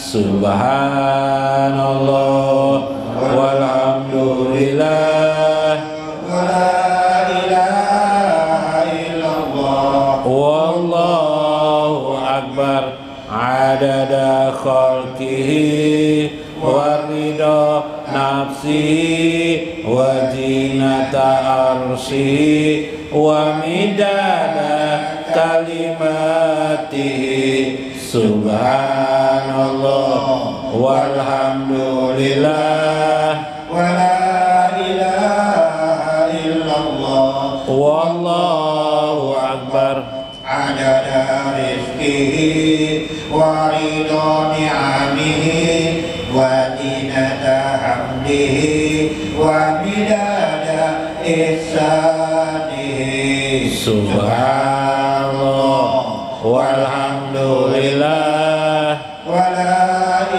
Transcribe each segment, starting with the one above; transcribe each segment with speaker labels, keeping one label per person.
Speaker 1: Subhanallah walhamdulillah
Speaker 2: wala ilaha illallah
Speaker 1: wallahu akbar adada khalqihi wa ridha nafsihi wa zinata arsyihi wa midada kalimatihi subhanallah walhamdulillah
Speaker 2: wala ilaha illallah
Speaker 1: wallahu akbar
Speaker 2: adada rizqihi wa ridha ni'amihi wa zinata hamdihi wa midada ihsanihi
Speaker 1: subhanallah walhamdulillah
Speaker 2: wala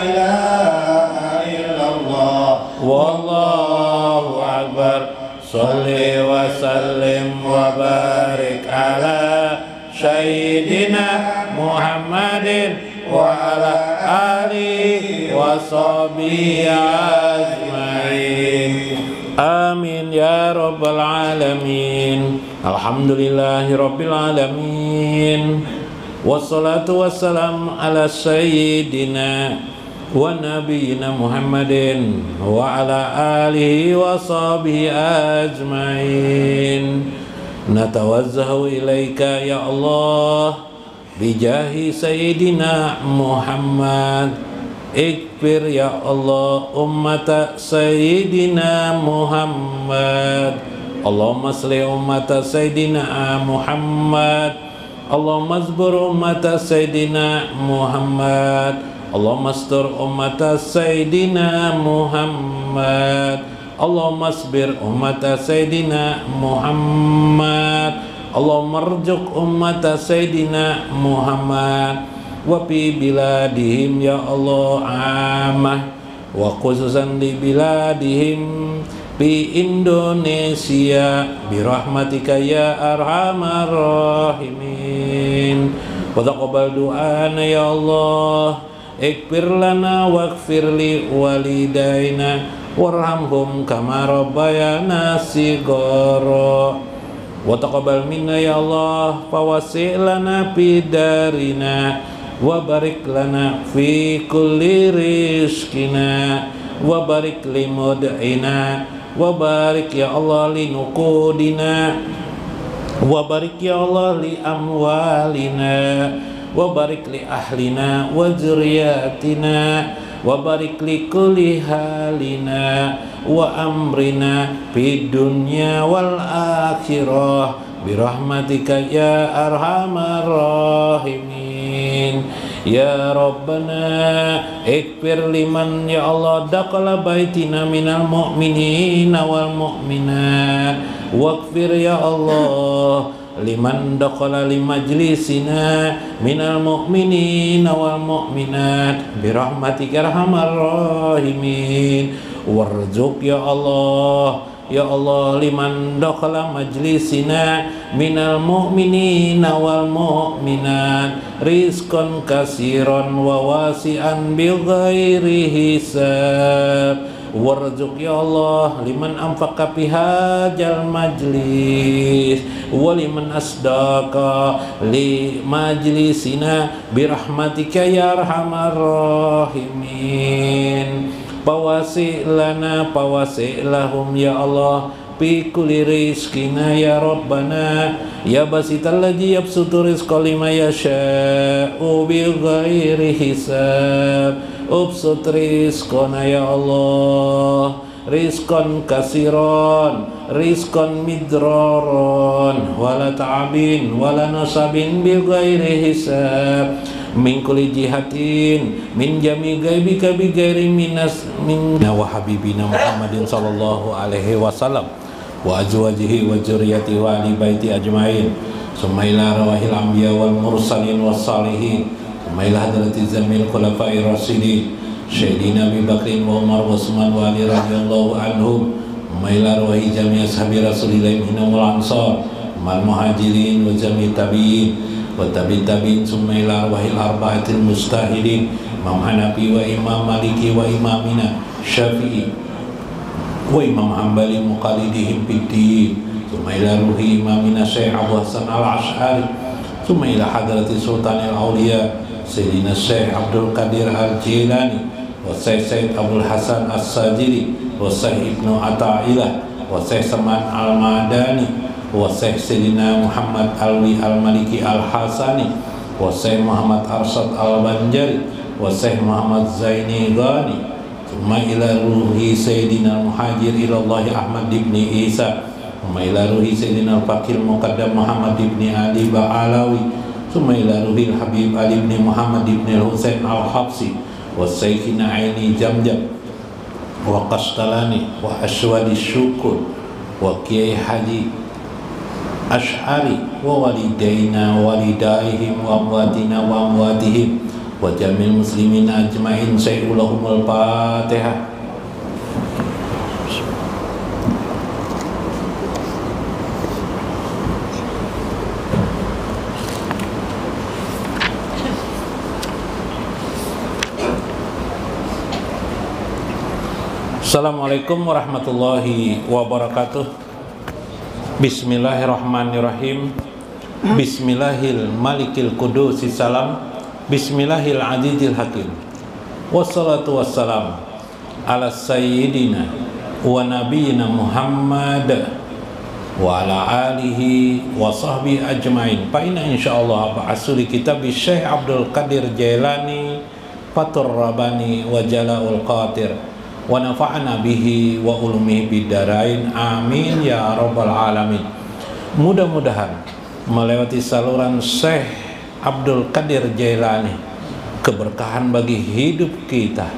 Speaker 2: ilaha illallah
Speaker 1: wallahu akbar sholli wa sallim wa barik ala sayyidina Muhammadin wa ala alihi wa sahbihi ajmain amin ya rabbal alamin alhamdulillahi rabbil alamin wassalatu wassalam ala sayyidina wa nabiyyina Muhammadin wa ala alihi wa sahbihi ajmain natawazzahu ilaika ya Allah bijahi sayyidina Muhammad ikfir ya Allah ummata sayyidina Muhammad Allahumma salli ummata sayyidina Muhammad Allahumma azbur ummata sayyidina Muhammad Allahumma astur ummata sayyidina Muhammad Allahumma asbir ummata sayyidina Muhammad Allahumma arzuq ummata sayyidina Muhammad wa fi biladihim ya Allah amah wa khususan di biladihim fi Indonesia birahmatika ya arhamar rahimin wa taqabbal du'ana ya Allah ikfir lana waghfir li walidaina warhamhum kama rabbayana shighara wa taqabbal minna ya Allah fawasi' lana fi darina wa barik lana fi kulli rizqina wa barik li mud'ina wa barik ya Allah li nuqudina wa barik ya Allah li amwalina wa barik li ahlina wa zuriyatina wa barik li kulli halina wa amrina fid dunya wal akhirah birahmatika ya arhamar rahimin ya rabbana ikfir liman ya Allah dakhala baitina minal mu'minina wal mu'minat waghfir ya Allah liman dakhala li majlisina minal mu'minina wal mu'minat birahmatika arhamar rahimin warzuq ya Allah liman dakhala majlisina minal mu'minina wal mu'minat rizqan kasiran wa wasi'an bighairi hisab warzuq ya Allah liman anfaqa fi hadzal majlis wa liman asdaqa li majlisina birahmatika ya arhamar rahimin pawasi' lana pawasi' lahum ya Allah fi kulli rizqina ya rabbana ya basital ladzi yabsutu rizqa liman yasha'u bi ghairi hisab ubsut rizqana ya Allah rizqan kasiran rizqan midraran wala ta'abin wala nasabin bi ghairi hisab min kulli jihatin min jami gaibika bi ghairi minas minna wa habibina Muhammadin sallallahu alaihi wasallam wa azwajihi wa dzurriyyatihi wa ahli baiti ajmain summa ila rawahil anbiya wal mursalin was salihin summa ila hadrati zamil khulafa'ir rasyidin sayyidina Abi Bakrin wa Umar wa Utsman wa Ali radhiyallahu anhum summa ila rawahi jami' ashabi Rasulillah minhum wal ansar mal muhajirin wa jami' tabi'in wa tabi'in summa ila arwahil arba'atil mustahidin Imam Hanafi wa Imam Maliki wa Imamina Syafi'i wa Imam Hambali muqallidihim fiddin, thumma ila ruhi Imamina Syekh Abu Hasan al-Ash'ari, thumma ila hadrati Sultanil Awliya Sayyidina Syekh Abdul Qadir al-Jilani wa Syekh Said Abdul Hasan as-Sajili wa Syekh Ibnu Athaillah wa Syekh Saman al-Madani wa Syekh Sayyidina Muhammad Alwi al-Maliki al-Hasani wa Syekh Muhammad Arsyad al-Banjari wa Syekh Muhammad Zaini Ghani, thumma ila ruhi Sayyidina Muhajir ilallah Ahmad ibni Isa, thumma ila ruhi Sayyidina Al-Fakir Muqaddam Muhammad ibni Ali Ba'alawi, thumma ila ruhi Habib Ali ibni Muhammad ibni Husain al-Habsi wa Syekhina Aini Jamjam wa Qastalani wa Ashwadi Syukur wa Kiai Haji Ash'ari wa walidaina wa walidaihim wa amwatina wa amwatihim wa jamil muslimin ajma'in. Sayyidulahumul Fatihah. Assalamualaikum warahmatullahi wabarakatuh. Bismillahirrahmanirrahim. Bismillahil malikil kudusi salam. Bismillahil adidil hakim. Wassalatu wassalam ala sayyidina wa nabiyina Muhammad wa ala alihi wa sahbihi ajma'in. Fa inna insyaallah ba'asuli kitab Syekh Abdul Qadir Jailani Fatur Rabani wa Jala'ul Qadir wa nafa'ana bihi wa ulumihi bidarain, amin ya rabbal alamin. Mudah-mudahan melewati saluran Syekh Abdul Qadir Jailani keberkahan bagi hidup kita,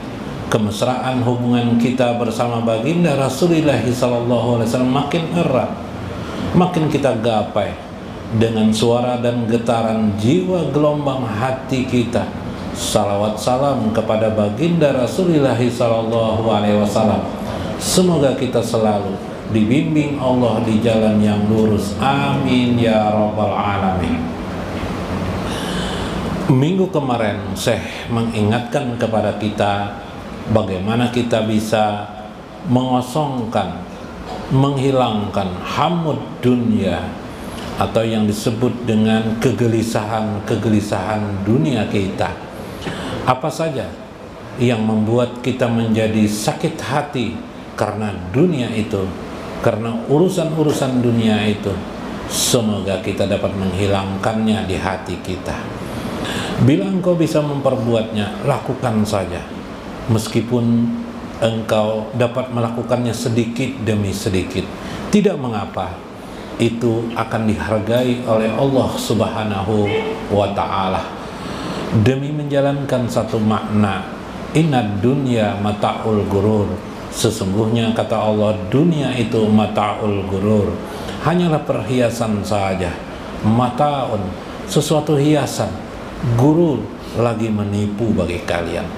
Speaker 1: kemesraan hubungan kita bersama baginda Rasulullah sallallahu alaihi wasallam makin erat, makin kita gapai dengan suara dan getaran jiwa gelombang hati kita. Salawat salam kepada baginda Rasulullah sallallahu alaihi wasallam. Semoga kita selalu dibimbing Allah di jalan yang lurus, amin ya rabbal alamin. Minggu kemarin Syekh mengingatkan kepada kita bagaimana kita bisa mengosongkan, menghilangkan hamud dunia atau yang disebut dengan kegelisahan dunia kita. Apa saja yang membuat kita menjadi sakit hati karena dunia itu, karena urusan-urusan dunia itu. Semoga kita dapat menghilangkannya di hati kita. Bila engkau bisa memperbuatnya, lakukan saja. Meskipun engkau dapat melakukannya sedikit demi sedikit, tidak mengapa. Itu akan dihargai oleh Allah Subhanahu wa ta'ala. Demi menjalankan satu makna, inad dunya mata'ul gurur. Sesungguhnya kata Allah, dunia itu mata'ul gurur, hanyalah perhiasan saja. Mata'un, sesuatu hiasan. Gurur, lagi menipu bagi kalian.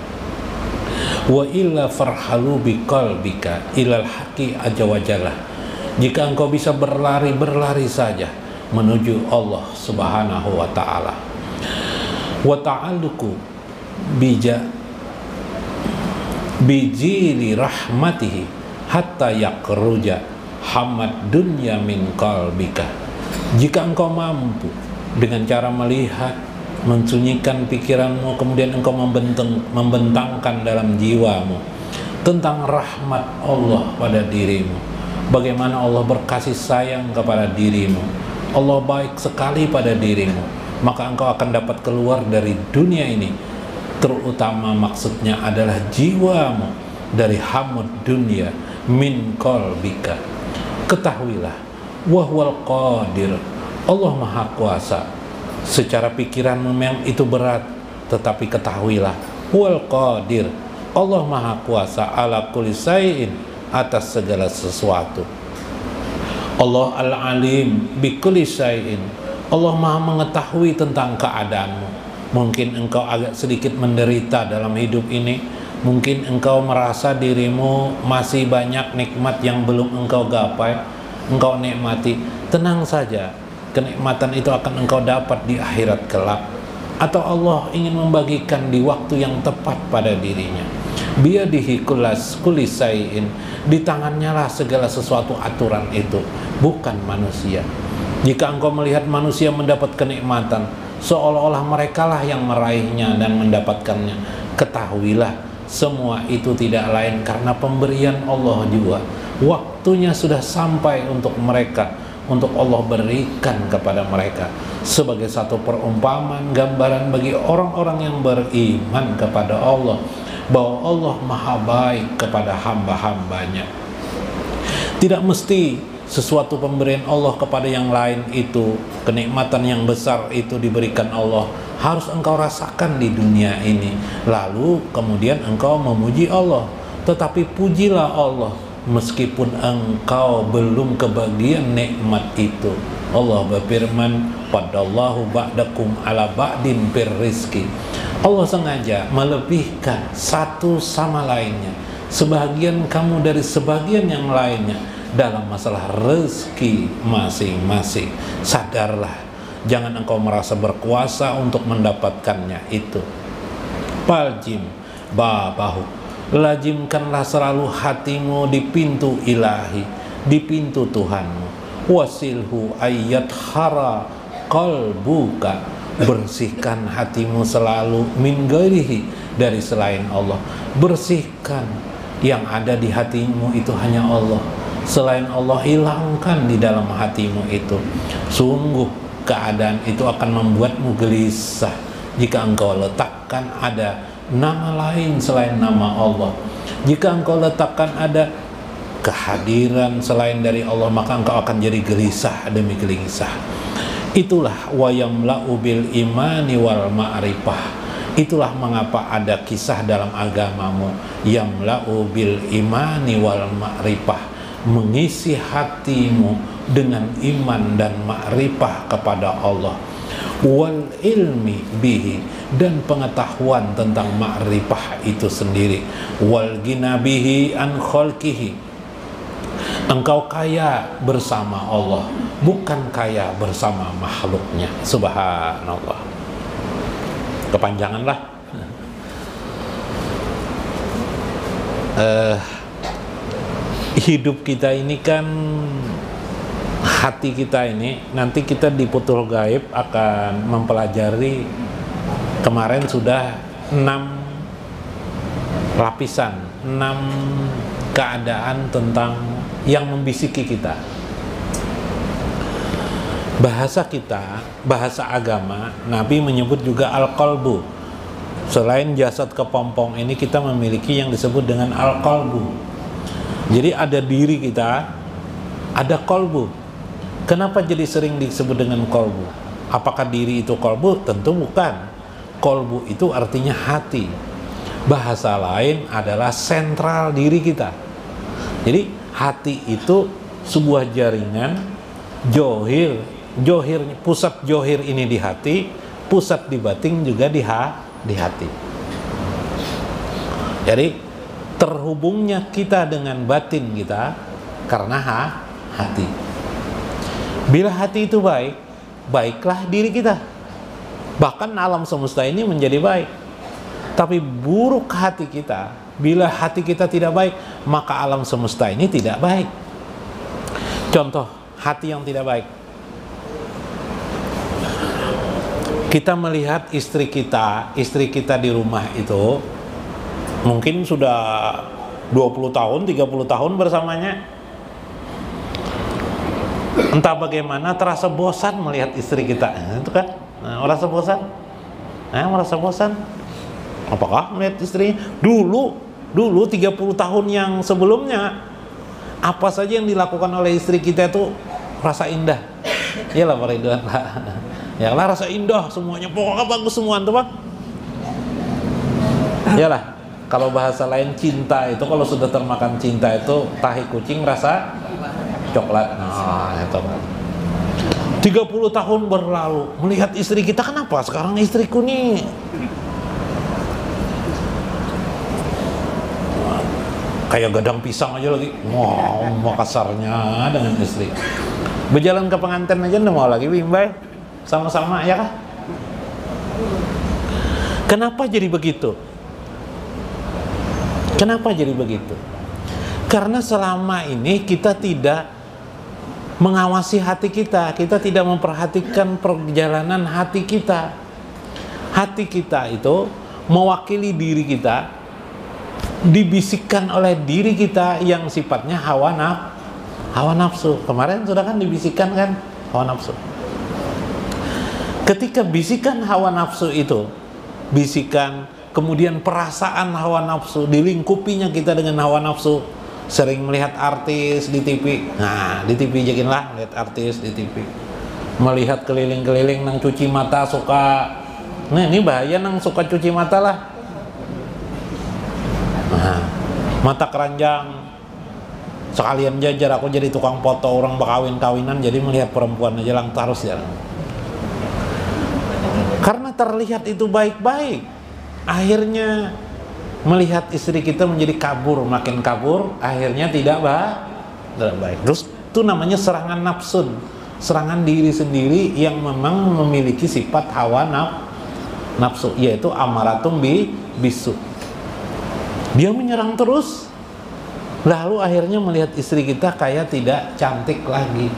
Speaker 1: Wa illa farhalu biqalbika ilal haqi azza wa jalla. Jika engkau bisa berlari saja menuju Allah Subhanahu wa ta'ala. Wa ta'alluqu bijili rahmatihi hatta yakruja hamad dunya min qalbika. Jika engkau mampu dengan cara melihat, mensunyikan pikiranmu, kemudian engkau membentangkan dalam jiwamu tentang rahmat Allah pada dirimu, bagaimana Allah berkasih sayang kepada dirimu, Allah baik sekali pada dirimu, maka engkau akan dapat keluar dari dunia ini. Terutama maksudnya adalah jiwamu dari hamud dunia min qalbika. Ketahuilah, wahwal qadir, Allah maha kuasa. Secara pikiranmu memang itu berat, tetapi ketahuilah, wal qadir, Allah maha kuasa ala kulli syai'in, atas segala sesuatu. Allah al-alim bi kulli syai'in, Allah maha mengetahui tentang keadaanmu. Mungkin engkau agak sedikit menderita dalam hidup ini, mungkin engkau merasa dirimu masih banyak nikmat yang belum engkau gapai, engkau nikmati. Tenang saja, kenikmatan itu akan engkau dapat di akhirat kelak. atau Allah ingin membagikan di waktu yang tepat pada dirinya. Biyadihi kulisai'in, di tangannya lah segala sesuatu aturan itu, bukan manusia. Jika engkau melihat manusia mendapat kenikmatan seolah-olah mereka lah yang meraihnya dan mendapatkannya, ketahuilah semua itu tidak lain karena pemberian Allah juga. Waktunya sudah sampai untuk mereka, untuk Allah berikan kepada mereka sebagai satu perumpamaan, gambaran bagi orang-orang yang beriman kepada Allah, bahwa Allah maha baik kepada hamba-hambanya. Tidak mesti sesuatu pemberian Allah kepada yang lain itu, kenikmatan yang besar itu diberikan Allah, harus engkau rasakan di dunia ini, lalu kemudian engkau memuji Allah. Tetapi pujilah Allah meskipun engkau belum kebagian nikmat itu. Allah berfirman, "Fadallahu ba'dakum ala ba'din fir rizqi." Allah sengaja melebihkan satu sama lainnya, sebagian kamu dari sebagian yang lainnya dalam masalah rezeki masing-masing. Sadarlah, jangan engkau merasa berkuasa untuk mendapatkannya itu. Paljim babahu, lazimkanlah selalu hatimu di pintu ilahi, di pintu Tuhanmu. Wasilhu ayyat hara qalbuka, bersihkan hatimu selalu min ghairihi, dari selain Allah. Bersihkan, yang ada di hatimu itu hanya Allah. Selain Allah hilangkan di dalam hatimu itu. Sungguh keadaan itu akan membuatmu gelisah jika engkau letakkan ada nama lain selain nama Allah. Jika engkau letakkan ada kehadiran selain dari Allah, maka engkau akan jadi gelisah demi gelisah. Itulah wayamla'u bil imani wal ma'rifah. Itulah mengapa ada kisah dalam agamamu, yamla'u bil imani wal ma'rifah, mengisi hatimu dengan iman dan ma'rifah kepada Allah, wal ilmi bihi, dan pengetahuan tentang ma'rifah itu sendiri, wal gina bihi an khalqihi, engkau kaya bersama Allah, bukan kaya bersama makhluknya. Subhanallah. Kepanjangan lah. Hidup kita ini kan, hati kita ini, nanti kita di Futhul Gaib akan mempelajari, kemarin sudah 6 lapisan, 6 keadaan tentang yang membisiki kita. Bahasa kita, bahasa agama, Nabi menyebut juga al-qalbu. Selain jasad kepompong ini, kita memiliki yang disebut dengan al-qalbu. Jadi ada diri kita, ada qalbu. Kenapa jadi sering disebut dengan qalbu? Apakah diri itu qalbu? Tentu bukan. Qalbu itu artinya hati. Bahasa lain adalah sentral diri kita. Jadi hati itu sebuah jaringan johir, pusat johir ini di hati, pusat di batin juga di hati. Jadi terhubungnya kita dengan batin kita karena hati. Bila hati itu baik, baiklah diri kita. Bahkan alam semesta ini menjadi baik. Tapi buruk hati kita, bila hati kita tidak baik, maka alam semesta ini tidak baik. Contoh hati yang tidak baik. Kita melihat istri kita di rumah itu mungkin sudah 20 tahun, 30 tahun bersamanya. Entah bagaimana terasa bosan melihat istri kita. Itu kan, merasa bosan. Merasa bosan. Apakah melihat istrinya? Dulu 30 tahun yang sebelumnya, apa saja yang dilakukan oleh istri kita itu rasa indah. Iyalah Pak Ridwan. Ya lah, rasa indah semuanya, pokoknya bagus semua tuh Pak. Iyalah, kalau bahasa lain cinta itu, kalau sudah termakan cinta itu tahi kucing rasa coklat. Nah, itu Pak. 30 tahun berlalu, melihat istri kita, kenapa sekarang istriku nih kayak gadang pisang aja lagi. Mau kasarnya dengan istri. Berjalan ke pengantin aja udah mau lagi bimbang. Sama-sama ya kah? Kenapa jadi begitu? Kenapa jadi begitu? Karena selama ini kita tidak mengawasi hati kita, kita tidak memperhatikan perjalanan hati kita. Hati kita itu mewakili diri kita, dibisikkan oleh diri kita yang sifatnya hawa nafsu. Kemarin sudah kan dibisikkan kan hawa nafsu. Ketika bisikan hawa nafsu itu, bisikan kemudian perasaan hawa nafsu dilingkupinya kita dengan hawa nafsu, sering melihat artis di TV. Nah, di TV jaginlah lihat artis di TV. Melihat keliling-keliling nang cuci mata suka. Nah, ini bahaya nang suka cuci mata lah. Nah, mata keranjang. Sekalian jajar aku jadi tukang foto orang berkawin-kawinan, jadi melihat perempuan aja lang terus ya. Karena terlihat itu baik-baik, akhirnya melihat istri kita menjadi kabur, makin kabur, akhirnya tidak baik. Terus itu namanya serangan nafsu, serangan diri sendiri yang memang memiliki sifat hawa nafsu, yaitu amaratum bisu. Dia menyerang terus, lalu akhirnya melihat istri kita kayak tidak cantik lagi,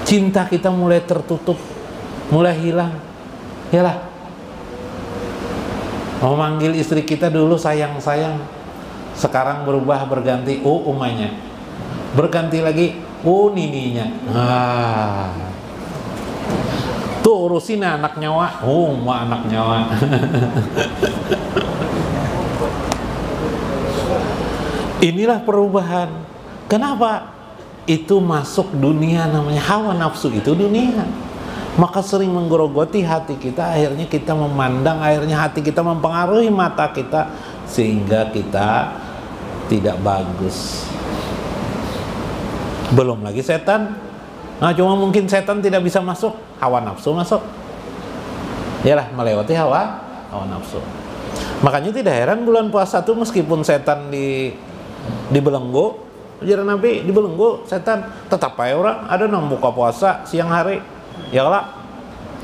Speaker 1: cinta kita mulai tertutup, mulai hilang. Yalah, mau manggil istri kita dulu sayang-sayang, sekarang berubah berganti umanya, berganti lagi nininya. Tuh urusin anak nyawa, anak nyawa. Inilah perubahan. Kenapa? Itu masuk dunia namanya hawa nafsu, itu dunia. Maka sering menggerogoti hati kita, akhirnya kita memandang, akhirnya hati kita mempengaruhi mata kita, sehingga kita tidak bagus. Belum lagi setan. Nah, cuma mungkin setan tidak bisa masuk, hawa nafsu masuk. Yalah, melewati hawa nafsu. Makanya tidak heran bulan puasa tuh meskipun setan dibelenggu, ajaran Nabi dibelenggu setan, tetap aja orang ada nang buka puasa siang hari. Ya lah,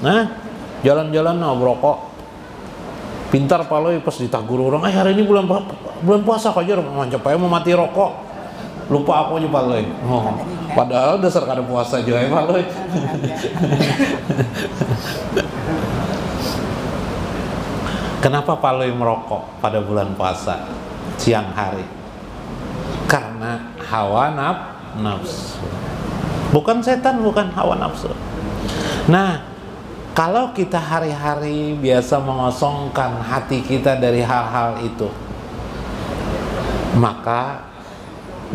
Speaker 1: nah jalan-jalan berokok, pintar paloi pas ditagur orang, hari ini bulan puasa aja mancap aja mau mati rokok, lupa aku aja paloi. Padahal dasar kada puasa juga ya paloi. Kenapa paloi merokok pada bulan puasa siang hari? Karena hawa nafsu. Bukan setan, bukan hawa nafsu. Nah, kalau kita hari-hari biasa mengosongkan hati kita dari hal-hal itu, maka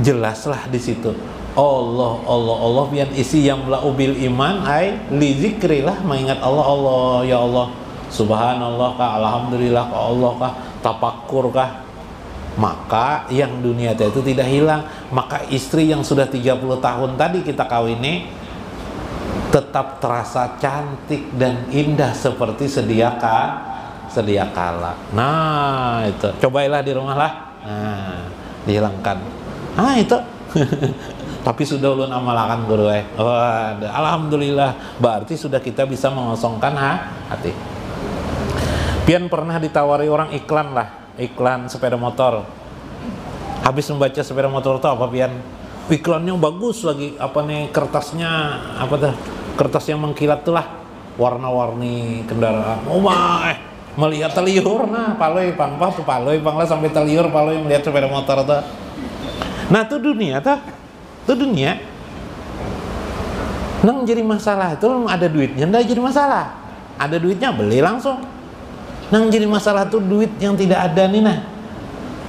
Speaker 1: jelaslah di situ Allah biar isi yang bil iman li zikrillah, mengingat Allah ya Allah, subhanallah kah, alhamdulillah kah, Allah kah, tafakur kah, maka yang dunia itu tidak hilang. Maka istri yang sudah 30 tahun tadi kita kawini tetap terasa cantik dan indah seperti sedia kala. Nah, itu cobailah di rumah lah. Nah, dihilangkan. Itu. Tapi sudah ulun amalakan guru alhamdulillah, berarti sudah kita bisa mengosongkan hati. Pian pernah ditawari orang iklan sepeda motor. Habis membaca sepeda motor itu apa pian? Iklannya bagus lagi, kertasnya kertas yang mengkilat tuh lah, warna-warni kendaraan. Melihat teliur, nah paloi panglah sampai teliur paloi melihat sepeda motor tuh. Nah itu dunia tuh, nang jadi masalah itu ada duitnya, ndak jadi masalah. Ada duitnya beli langsung. Nang jadi masalah tuh duit yang tidak ada nih, nah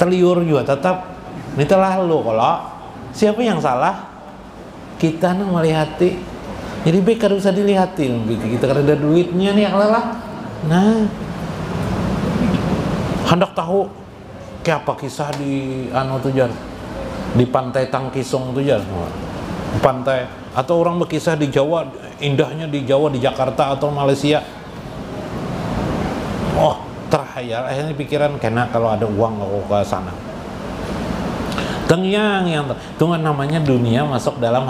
Speaker 1: teliur juga tetap. Ini telah lo, kalau siapa yang salah? Kita nang melihati. Jadi baik kada usah dilihatin, kita kada ada duitnya nih yang lelah. Nah, hendak tahu kayak apa kisah di di pantai Tangkisong tuh jar, pantai, atau orang berkisah di Jawa, indahnya di Jawa, di Jakarta atau Malaysia. Terhayal, akhirnya pikiran kena kalau ada uang aku ke sana. Tengyang yang itu namanya dunia masuk dalam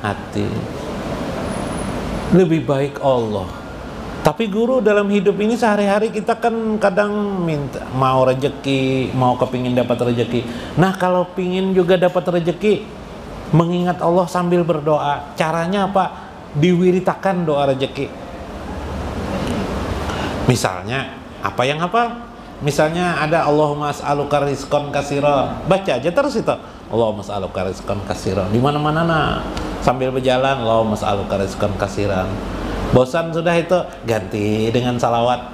Speaker 1: hati. Lebih baik Allah. Tapi Tapi guru, dalam hidup ini sehari-hari kita kan kadang minta, mau rezeki, mau kepingin dapat rezeki. Nah kalau pingin juga dapat rezeki, mengingat Allah sambil berdoa, caranya apa? Diwiritakan doa rezeki. Misalnya, apa yang hafal? Misalnya ada Allahumma as'aluka rizqan katsira. Baca aja terus itu. Allahumma as'aluka rizqan katsira. Di mana-mana nah. Sambil berjalan Allahumma as'aluka rizqan katsiran. Bosan sudah itu, ganti dengan salawat.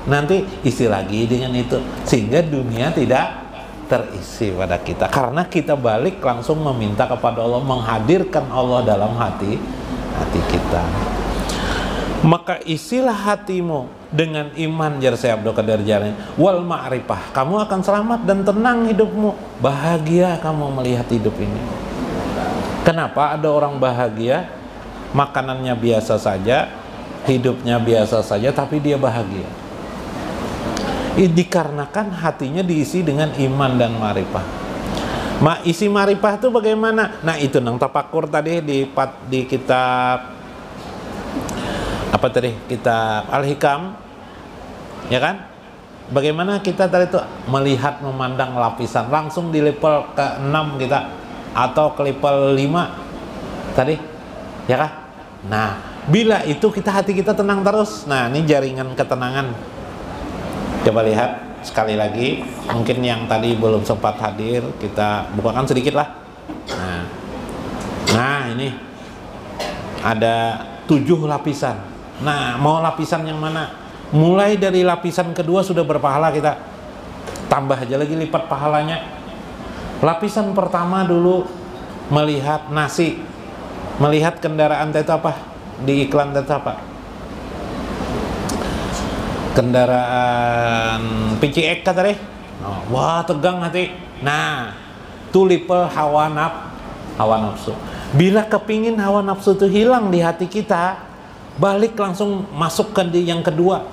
Speaker 1: Nanti isi lagi dengan itu, sehingga dunia tidak terisi pada kita. Karena kita balik langsung meminta kepada Allah, menghadirkan Allah dalam hati kita. Maka isilah hatimu dengan iman, jar Syekh Abdul Qadir Jailani, wal ma'rifah. Kamu akan selamat dan tenang hidupmu. Bahagia kamu melihat hidup ini. Kenapa ada orang bahagia? Makanannya biasa saja, hidupnya biasa saja, tapi dia bahagia. Dikarenakan hatinya diisi dengan iman dan ma'rifah. Isi ma'rifah itu bagaimana? Nah itu nang tafakur tadi di kitab apa tadi? Kitab Al-Hikam, ya kan? Bagaimana kita tadi itu melihat, memandang lapisan langsung di level ke-6 kita atau ke level 5 tadi, ya kan? Nah, bila itu hati kita tenang terus. Nah, ini jaringan ketenangan. Coba lihat sekali lagi, mungkin yang tadi belum sempat hadir, kita bukakan sedikit lah. Nah ini ada 7 lapisan. Nah, mau lapisan yang mana? Mulai dari lapisan kedua sudah berpahala kita. Tambah aja lagi lipat pahalanya. Lapisan pertama dulu melihat nasi, melihat kendaraan itu apa? Di iklan itu apa? Kendaraan PCX kata deh. Wah, tegang hati. Nah, tulipel hawa nafsu. Bila kepingin hawa nafsu itu hilang di hati kita, balik langsung masuk ke yang kedua.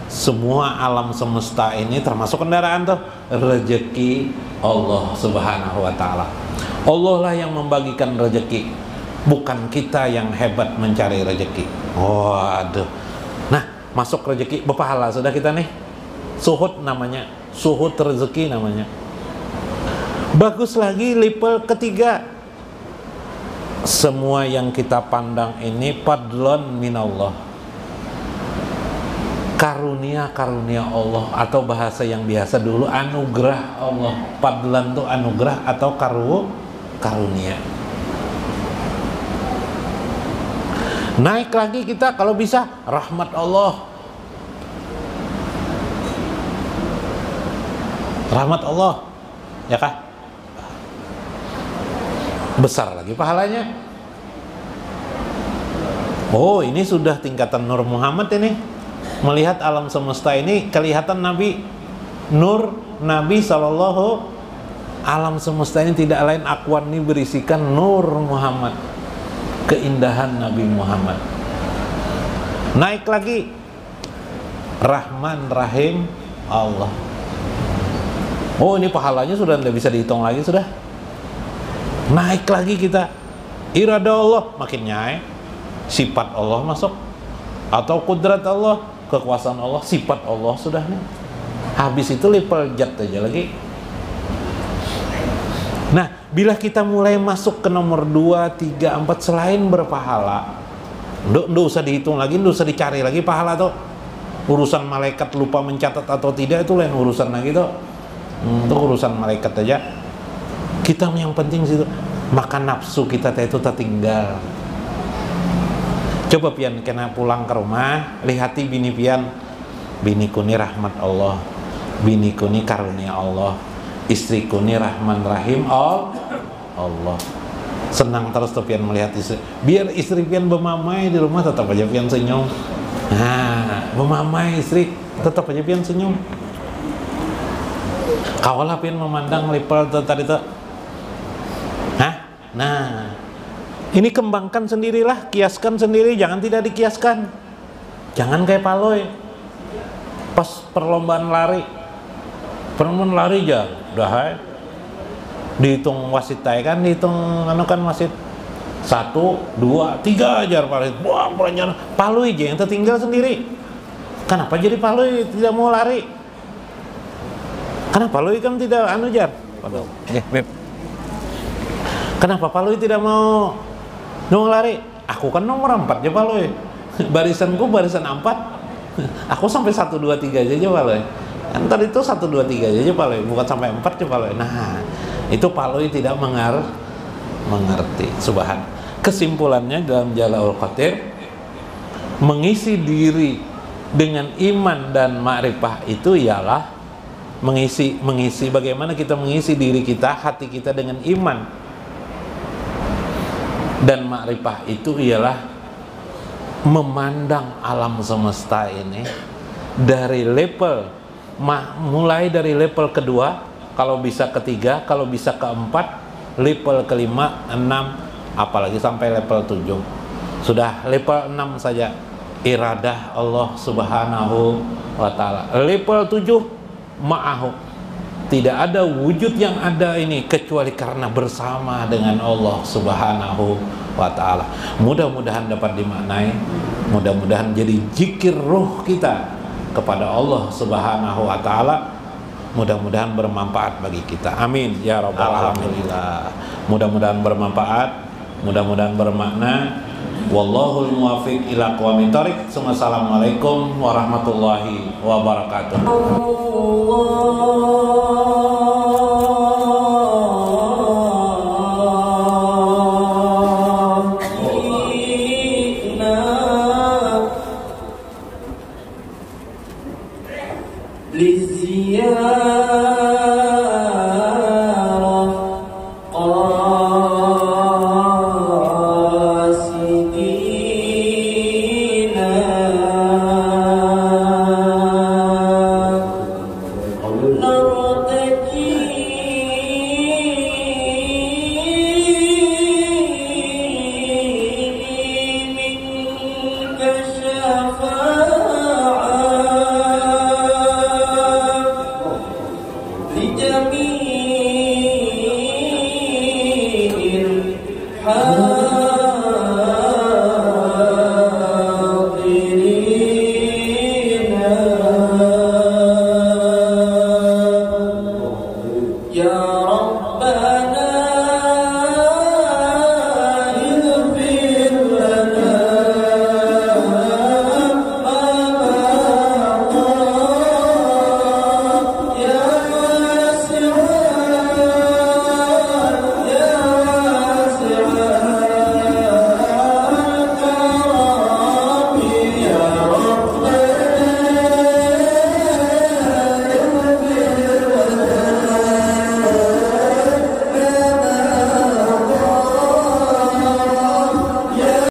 Speaker 1: Semua alam semesta ini termasuk kendaraan tuh rezeki Allah Subhanahu wa taala. Allah lah yang membagikan rezeki, bukan kita yang hebat mencari rezeki. Waduh. Nah, masuk rezeki berpahala sudah kita nih. Suhud namanya, suhud rezeki namanya. Bagus lagi level ketiga. Semua yang kita pandang ini fadlun minallah, karunia Allah, atau bahasa yang biasa dulu anugerah Allah. Fadlan itu anugerah atau karunia. Naik lagi kita kalau bisa rahmat Allah. Rahmat Allah, ya kah? Besar lagi pahalanya. Oh, ini sudah tingkatan Nur Muhammad ini. Melihat alam semesta ini kelihatan Nabi. Nur Nabi sallallahu, alam semesta ini tidak lain akwan ini berisikan Nur Muhammad, keindahan Nabi Muhammad. Naik lagi Rahman Rahim Allah. Oh, ini pahalanya sudah tidak bisa dihitung lagi sudah. Naik lagi kita irada Allah, makin nyai. Sifat Allah masuk, atau kudrat Allah, kekuasaan Allah, sifat Allah sudah nih. Habis itu level jat aja lagi. Nah, bila kita mulai masuk ke nomor 2, 3, 4 selain berpahala, nggak usah dihitung lagi, nggak usah dicari lagi pahala tuh. Urusan malaikat lupa mencatat atau tidak itu lain urusan lagi tuh. Itu urusan malaikat aja. Kita yang penting situ, maka nafsu kita itu tertinggal. Coba pian kena pulang ke rumah, lihati bini pian, biniku ni rahmat Allah, biniku ni karunia Allah, istriku ni Rahman Rahim Allah. Senang terus tuh pian melihat istri. Biar istri pian bermamai di rumah tetap aja pian senyum. Nah, bermamai istri tetap aja pian senyum. Kawalah pian memandang level tadi tuh. Nah, ini kembangkan sendirilah, kiaskan sendiri, jangan tidak dikiaskan. Jangan kayak Paloy. Pas perlombaan lari aja, udah dihitung wasit kan, dihitung wasit 1, 2, 3 ajar Pak Loi. Wah, beranjak. Pak Loi aja yang tertinggal sendiri. Kenapa jadi Pak Loi tidak mau lari? Kenapa Pak Loi kan tidak jar? Beb. Kenapa Pak Loi tidak mau lari? Aku kan nomor 4 aja Pak Loi. Barisanku barisan 4. Aku sampai 1, 2, 3 aja Pak Loi. Ntar itu 1, 2, 3 aja Pak Loi, bukan sampai 4 aja Pak Loi. Nah, itu Pak Loi tidak mengerti. Subhan. Kesimpulannya dalam Jalalaul Qadir, mengisi diri dengan iman dan ma'rifah itu ialah mengisi bagaimana kita mengisi diri kita, hati kita dengan iman dan ma'rifah itu ialah memandang alam semesta ini dari level mulai dari level kedua, kalau bisa ketiga, kalau bisa keempat, level kelima, 6, apalagi sampai level 7. Sudah level 6 saja iradah Allah Subhanahu wa ta'ala. Level 7 ma'ahu, tidak ada wujud yang ada ini kecuali karena bersama dengan Allah Subhanahu wa ta'ala. Mudah-mudahan dapat dimaknai, mudah-mudahan jadi zikir ruh kita kepada Allah Subhanahu wa ta'ala. Mudah-mudahan bermanfaat bagi kita. Amin ya rabbal alamin. Mudah-mudahan bermanfaat, mudah-mudahan bermakna. Wallahul muwaffiq ila aqwamit thoriq. Assalamualaikum warahmatullahi wabarakatuh.
Speaker 3: Ya Rabbana